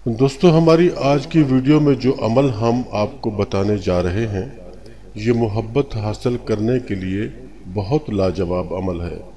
दोस्तों, हमारी आज की वीडियो में जो अमल हम आपको बताने जा रहे हैं, ये मोहब्बत हासिल करने के लिए बहुत लाजवाब अमल है।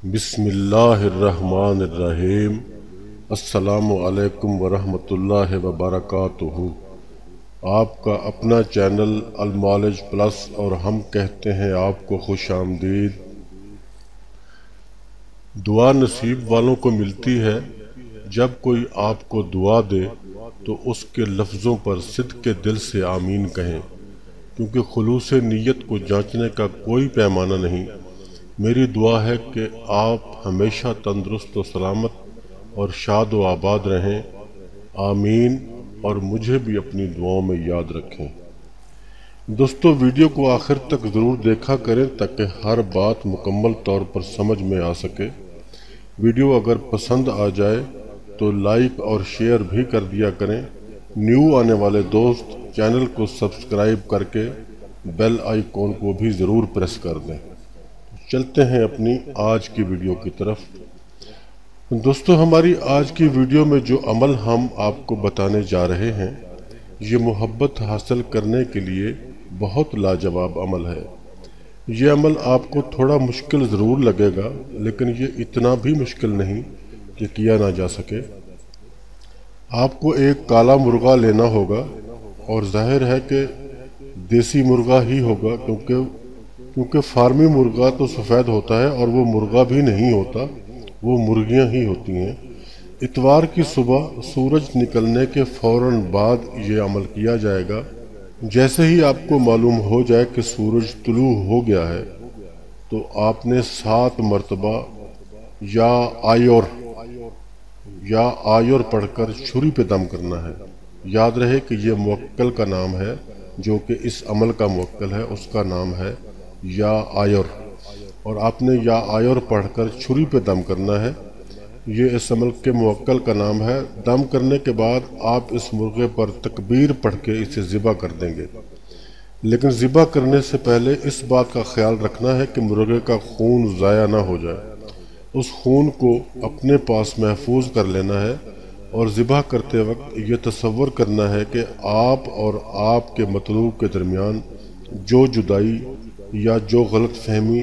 बिस्मिल्लाहिर्रहमानिर्रहीम। अस्सलामु अलैकुम वरहमतुल्लाहि वबरकातुहू। आपका अपना चैनल अलनॉलेज प्लस और हम कहते हैं आपको खुश आमदीद। दुआ नसीब वालों को मिलती है। जब कोई आपको दुआ दे तो उसके लफ्ज़ों पर सिद्क़े दिल से आमीन कहें, क्योंकि खुलूस नीयत को जांचने का कोई पैमाना नहीं। मेरी दुआ है कि आप हमेशा तंदुरुस्त और सलामत और शाद व आबाद रहें। आमीन। और मुझे भी अपनी दुआओं में याद रखें। दोस्तों, वीडियो को आखिर तक ज़रूर देखा करें ताकि हर बात मुकम्मल तौर पर समझ में आ सके। वीडियो अगर पसंद आ जाए तो लाइक और शेयर भी कर दिया करें। न्यू आने वाले दोस्त चैनल को सब्सक्राइब करके बेल आइकॉन को भी ज़रूर प्रेस कर दें। चलते हैं अपनी आज की वीडियो की तरफ। दोस्तों, हमारी आज की वीडियो में जो अमल हम आपको बताने जा रहे हैं, ये मोहब्बत हासिल करने के लिए बहुत लाजवाब अमल है। ये अमल आपको थोड़ा मुश्किल ज़रूर लगेगा, लेकिन ये इतना भी मुश्किल नहीं कि किया ना जा सके। आपको एक काला मुर्गा लेना होगा, और जाहिर है कि देसी मुर्गा ही होगा, क्योंकि फार्मी मुर्गा तो सफ़ेद होता है और वो मुर्गा भी नहीं होता, वो मुर्गियां ही होती हैं। इतवार की सुबह सूरज निकलने के फ़ौरन बाद ये अमल किया जाएगा। जैसे ही आपको मालूम हो जाए कि सूरज तुलू हो गया है, तो आपने 7 मरतबा या आयोर पढ़कर छुरी पे दम करना है। याद रहे कि ये मुवक्किल का नाम है, जो कि इस अमल का मुवक्किल है, उसका नाम है या आयोर। और आपने या आयोर पढ़कर छुरी पे दम करना है। ये इस अमल के मुवक्किल का नाम है। दम करने के बाद आप इस मुर्गे पर तकबीर पढ़ के इसे ज़िबा कर देंगे। लेकिन ज़िबा करने से पहले इस बात का ख्याल रखना है कि मुर्गे का खून ज़ाया ना हो जाए। उस खून को अपने पास महफूज कर लेना है, और ज़िबा करते वक्त ये तसव्वुर करना है कि आप और आपके मतलूब के दरमियान जो जुदाई या जो गलत फहमी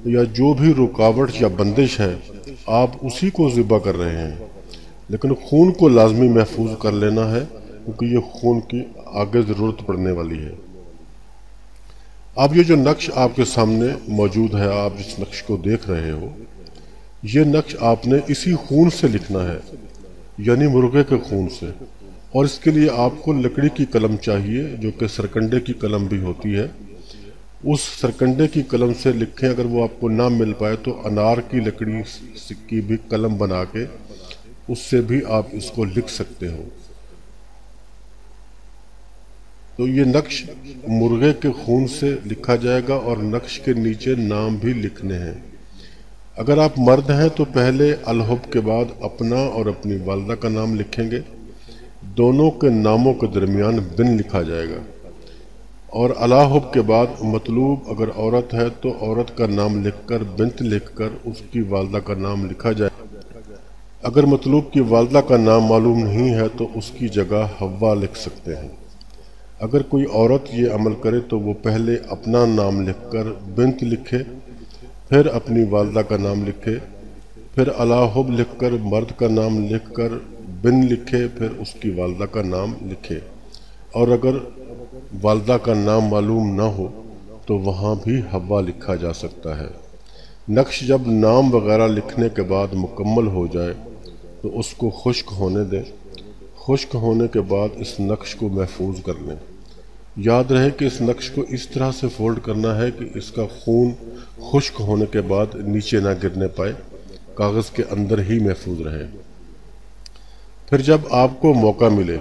या जो भी रुकावट या बंदिश है, आप उसी को ज़िबा कर रहे हैं। लेकिन खून को लाजमी महफूज कर लेना है, क्योंकि ये खून की आगे ज़रूरत पड़ने वाली है। अब ये जो नक्श आपके सामने मौजूद है, आप जिस नक्श को देख रहे हो, ये नक्श आपने इसी खून से लिखना है, यानी मुर्गे के खून से। और इसके लिए आपको लकड़ी की कलम चाहिए, जो कि सरकंडे की कलम भी होती है। उस सरकंडे की कलम से लिखें। अगर वो आपको ना मिल पाए तो अनार की लकड़ी की भी कलम बना के उससे भी आप इसको लिख सकते हो। तो ये नक्श मुर्गे के खून से लिखा जाएगा, और नक्श के नीचे नाम भी लिखने हैं। अगर आप मर्द हैं तो पहले अलहुब के बाद अपना और अपनी वालदा का नाम लिखेंगे। दोनों के नामों के दरमियान बिन लिखा जाएगा। और अलाहुब के बाद मतलूब अगर औरत है तो औरत का नाम लिखकर बिन्त लिखकर उसकी वालदा का नाम लिखा जाए। अगर मतलूब की वालदा का नाम मालूम नहीं है तो उसकी जगह हव्वा लिख सकते हैं। अगर कोई औरत ये अमल करे तो वो पहले अपना नाम लिखकर बिन्त लिखे, फिर अपनी वालदा का नाम लिखे, फिर अलाहुब लिखकर मर्द का नाम लिखकर बिन लिखे, फिर उसकी वालदा का नाम लिखे। और अगर वालदा का नाम मालूम ना हो तो वहाँ भी हव्वा लिखा जा सकता है। नक्श जब नाम वगैरह लिखने के बाद मुकम्मल हो जाए तो उसको खुश्क होने दें। खुश्क होने के बाद इस नक्श को महफूज कर लें। याद रहे कि इस नक्श को इस तरह से फोल्ड करना है कि इसका खून खुश्क होने के बाद नीचे ना गिरने पाए, कागज़ के अंदर ही महफूज रहे। फिर जब आपको मौका मिले,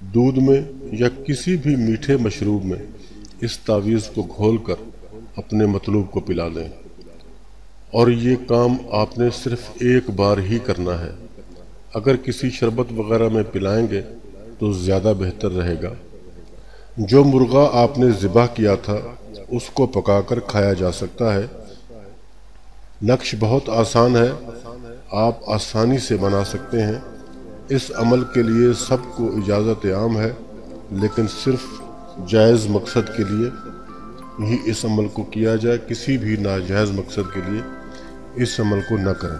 दूध में या किसी भी मीठे मशरूब में इस तावीज़ को घोलकर اپنے مطلوب کو پلا دیں، اور یہ کام آپ نے صرف ایک بار ہی کرنا ہے۔ اگر کسی شربت وغیرہ میں پلائیں گے تو زیادہ بہتر رہے گا۔ جو مرغا آپ نے ذبح کیا تھا اس کو پکا کر کھایا جا سکتا ہے۔ نقش بہت آسان ہے، آپ آسانی سے بنا سکتے ہیں۔ اس عمل کے لیے سب کو اجازت عام ہے، لیکن صرف جائز مقصد کے لیے ہی اس عمل کو کیا جائے۔ کسی بھی ناجائز مقصد کے لیے اس عمل کو نہ کریں۔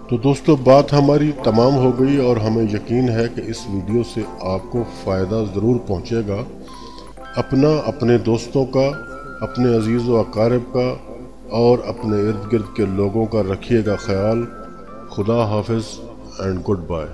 تو دوستو، بات ہماری تمام ہو گئی، اور ہمیں یقین ہے کہ اس ویڈیو سے آپ کو فائدہ ضرور پہنچے گا۔ اپنا، اپنے دوستوں کا، اپنے عزیز و اقارب کا اور اپنے ارد گرد کے لوگوں کا رکھیے گا خیال۔ خدا حافظ اینڈ گڈ بائے۔